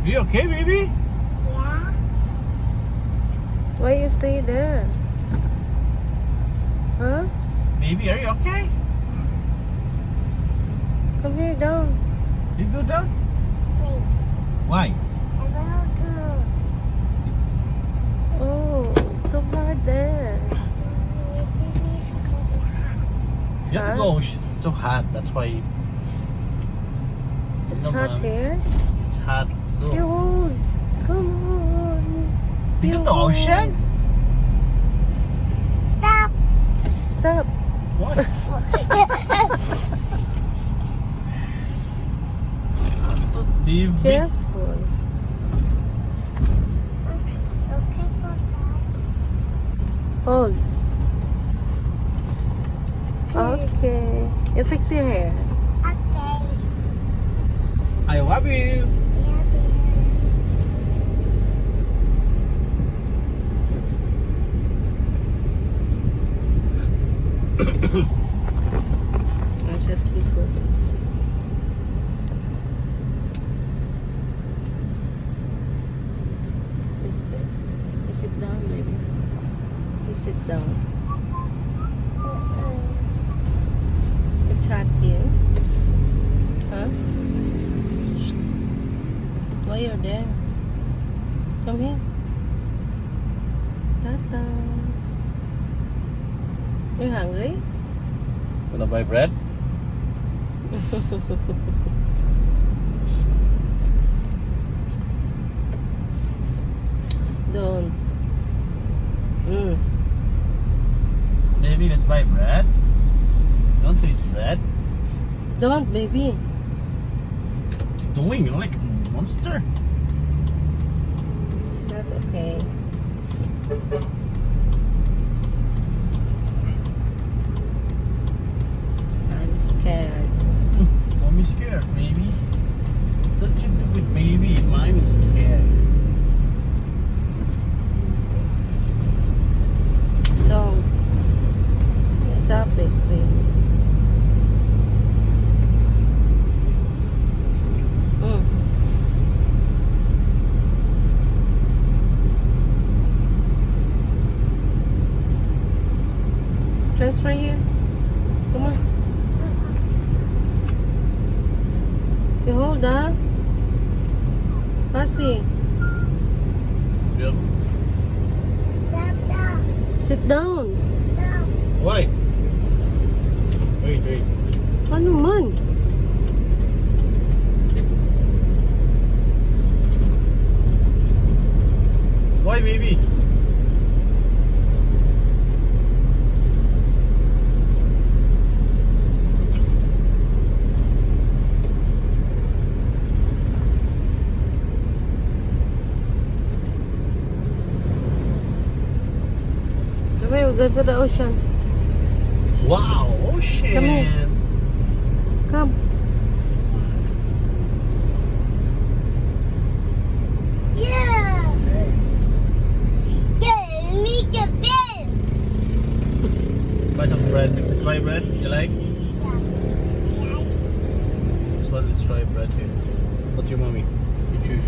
You okay, baby? Yeah. Why you stay there? Huh? Baby, are you okay? Come here down. You go down? Wait. Why? I will go. Oh, it's so hard there. You have to go. It's so hot. That's why. It's No, hot Mom. here. It's hot. Look. You hold. Come on. You You in the hold. ocean? Stop. Stop. What? Baby. Careful. Okay, Papa. Hold. Okay. You fix your hair. Okay. I love you. Yeah, baby. I'll just likod. Fix it. You sit down, baby. You sit down. It's hot here. Huh? Why you're there? Come here. Tata. You're hungry? Wanna buy bread? Don't. Baby, let's buy bread. Don't eat bread. Don't, baby. What you doing? You're like a monster. It's not okay. I'm scared. Don't be scared, baby. Don't you do it, baby. Mine is scared. Don't. Stop it, baby. Transfer here. Come on. You hold, huh? Passy, Yep. Stop, stop, sit down. stop. Why? Wait. Ano man? Why, baby? Come here, we'll go to the ocean. Wow, ocean. Come here. Come. Yeah. Yeah, make a bed. Buy some bread. Let's buy bread. You like? Yeah. Yes. Let's try bread here. What's your mommy? You choose.